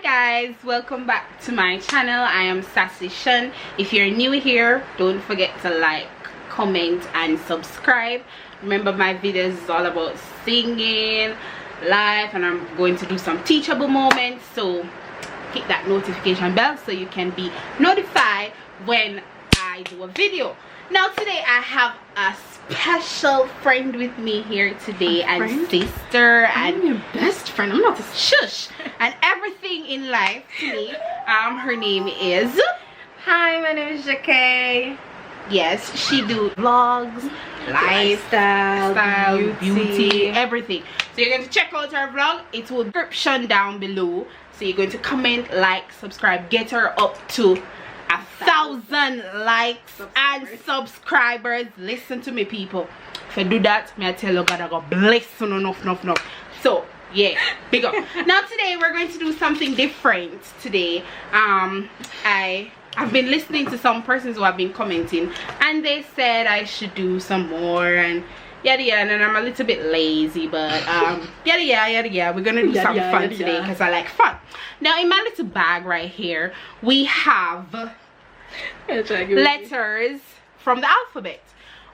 Hi guys, welcome back to my channel. I am Sassy Shan. If you're new here, don't forget to like, comment and subscribe. Remember, my videos is all about singing live, and I'm going to do some teachable moments, so hit that notification bell so you can be notified when I do a video. Now today I have a special friend with me here today, and sister, and your best friend. I'm not a shush and everything in life to me. Her name is, hi, my name is Shakay. yes, she do vlogs, lifestyle, beauty, everything. So you're going to check out her vlog. It will description down below. So you're going to comment, like, subscribe, get her up to 1,000 likes and subscribers. Listen to me, people. If you do that, may I tell you, God, I got bless you enough. So yeah, big up. Now today we're going to do something different today. I've been listening to some persons who have been commenting, and they said I should do some more and yada yada, and I'm a little bit lazy, but yada yada, we're gonna do some fun today because I like fun. Now in my little bag right here we have letters from the alphabet.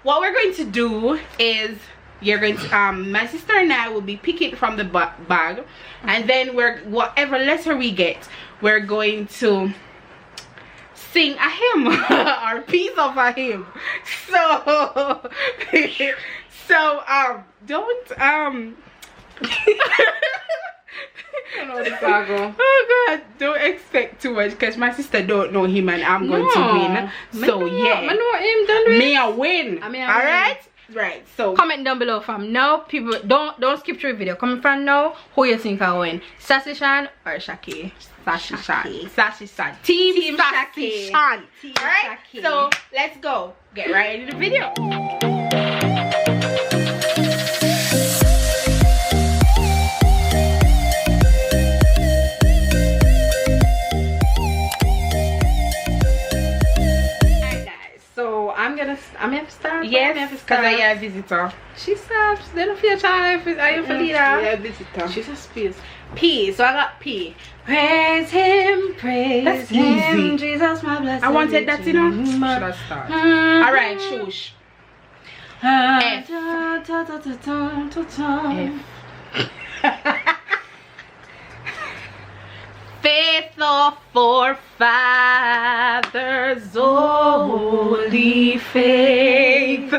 What we're going to do is, you're going to my sister and I will be picking from the bag, and then whatever letter we get, we're going to sing a hymn or piece of a hymn. So don't oh god, don't expect too much because my sister don't know him and I'm going to win. So yeah, I know him, don't me a win. All right. Right, so comment down below from now. People, don't skip through the video. Coming from now, who you think I win, Sassy Shan or Shakay? Sassy Shan. Sassy Shan. Team Sassy Shan. Alright, so let's go. Get right into the video. I'm gonna start. Yes, because I am a visitor. She stops. Then if you're trying, are you for leader? Yeah, visitor. She's a space. P. So I got P. Praise him, praise That's him, easy. Jesus, my blessed. I wanted that, you know. Should I start? Alright, shush. F. Faith of forefathers, holy faith.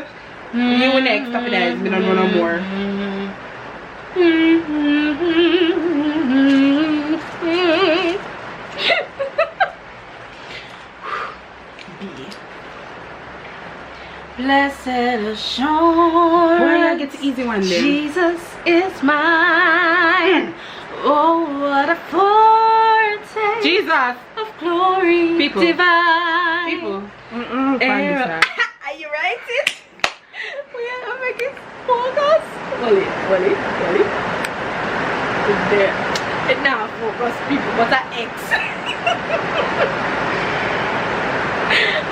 You next, after that, it's gonna run no more. B. Blessed assurance. Why not get the easy one then? Jesus is mine. Oh, what a foretaste. Jesus of glory, people divine. People. Are you writing? We are making focus. Wally. It's there. It now focus people, but that X.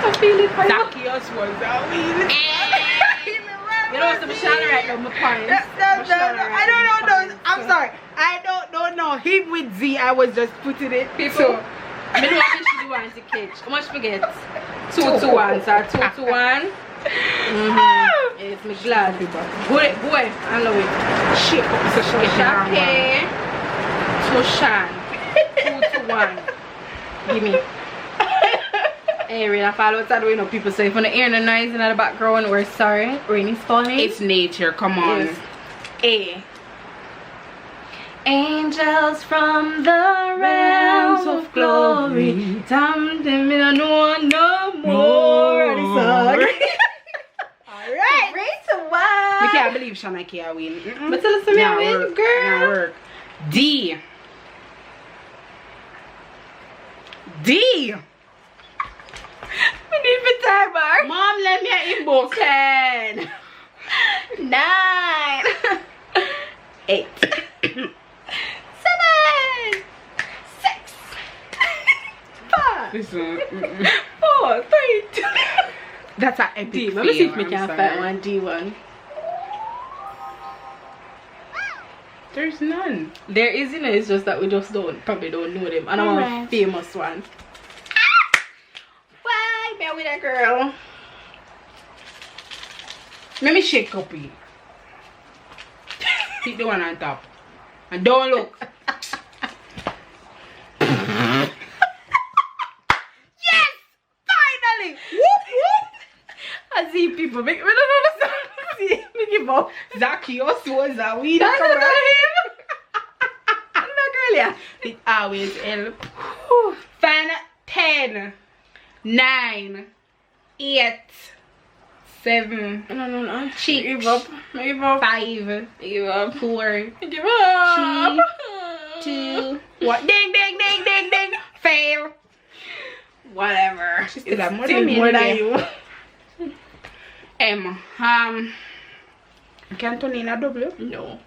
I feel it for Zacchaeus was out. You know what's the Shan right now, my points. No, I don't know those. I'm sorry. I don't know him with Z. I was just putting it. People, so I don't know what she do want to catch. How much forget? 2 to 1, sir. 2 to 1. Yes, me glad. Boy, I love it. Shake up, so Shakay to Shan. 2 to 1. Give me. Hey, Rain, I follow what's doing, you know, people say if you want to hear the noise in the background, we're sorry. Rain is falling. it's nature. Come on. Yes. A. Angels from the realms of glory, time them in a no more. Alright. Rain to 1. I can't believe Shana can't win. But tell us to me, I win, girl. Work. D. We need the timer. Mom, let me in book. 10, 9, 8, 7, 6, 5, This one. 4, 3, 2. That's an epic D. Let me see if we fail, can I'm find sorry. one D1. There's none. There is, you know, it's just that we just probably don't know them. And I want a famous one. Why, bear with that girl? Let me shake up you. Pick the one on top. And don't look. Yes! Finally! Whoop whoop! I see people make me don't understand. See, me give up. Zacchaeus was a weed. That's not him. Not girl, yeah. It always help. 10, 9, 8, 7. No. Cheek. Give up. 5. Give up. 4. Give up. 2. What? Ding, ding, ding, ding, ding. Fail. Whatever. She still have more Still than me. more than you. Can't turn in a double? No.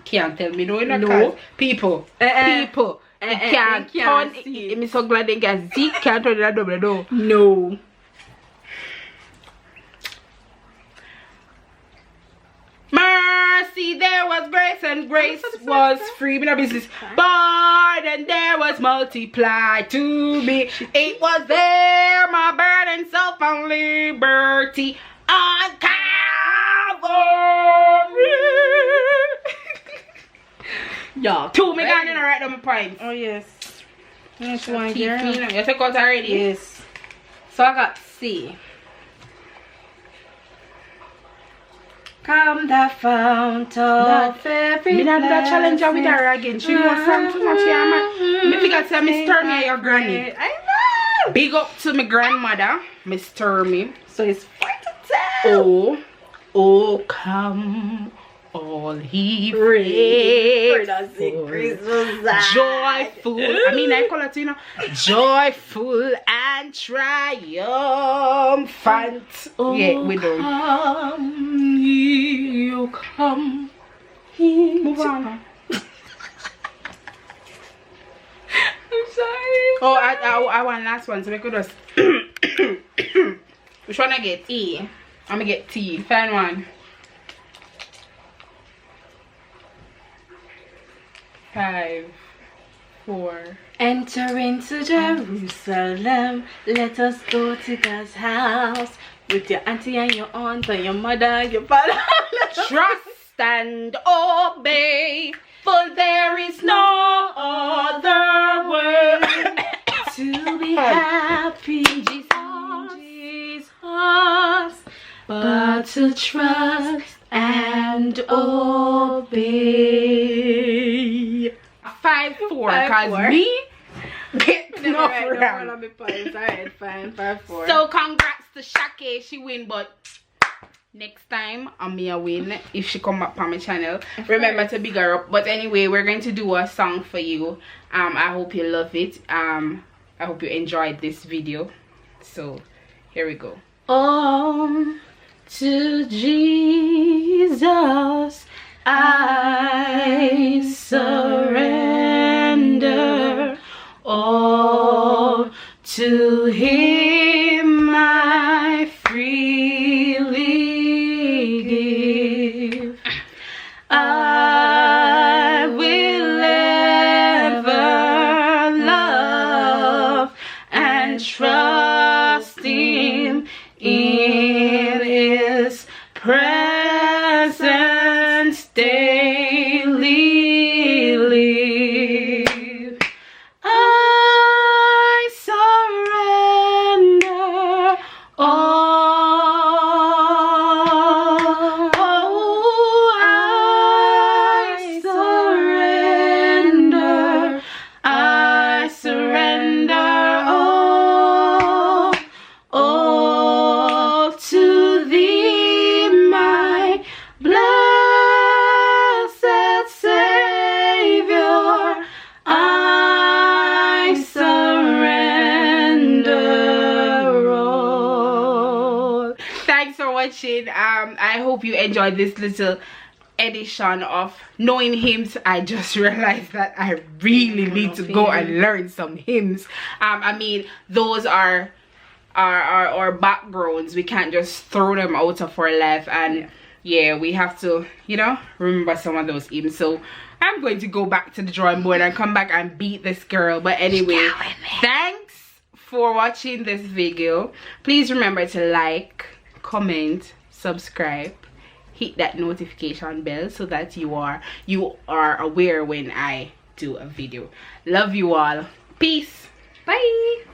Can't tell me no in a No. cause people. People. You can't turn. see. I'm so glad they can see. Can't turn in a double no. No. Mercy, there was grace, and grace was free. Me no business. But and there was multiplied to me. It was there, my burden, self, and liberty on Calvary. Yeah. 2 me gonna write down my points. Oh yes. Next one, You girl. take out already? Yes. So I got C. Come the fount of every Me not do that challenge with her again. She wants some too much, yeah, man. Me figure say Mr. Me your granny. I know. Big up to my grandmother, Mr. Me. So it's 4 to 10. Oh, come, all he Faithful, joyful. I mean, I call it, you know, joyful and triumphant. Oh, yeah, we don't. Come, you come. Move on. I'm sorry. Oh, I want last one, so we could just. Which one I get? E. I'm gonna get T. Find one. 5, 4. Enter into Jerusalem. Let us go to God's house with your auntie and your aunt and your mother and your father. Trust and obey, for there is no other way to be happy, Jesus, but to trust and obey. 5, 4, 5, cause 4. me get Never enough write down round. all of my points. Alright, fine. 5, 4. So congrats to Shakay, she win, but next time I'm gonna win if she come back on my channel. Remember to big her up. But anyway, we're going to do a song for you. I hope you love it. I hope you enjoyed this video. So here we go. Oh, to Jesus I surrender. All to him I freely give. I will ever love and trust him in his presence daily live. I surrender all. I surrender. I surrender all. All to thee, my blessed Savior. I surrender all. Thanks for watching. I hope you enjoyed this little edition of knowing hymns. I just realized that I really need to go and learn some hymns. I mean, those are our backgrounds. We can't just throw them out of our life, and yeah, we have to, you know, remember some of those hymns. So I'm going to go back to the drawing board and come back and beat this girl. But anyway, thanks for watching this video. Please remember to like, comment, subscribe, hit that notification bell so that you are aware when I do a video. Love you all. Peace. Bye.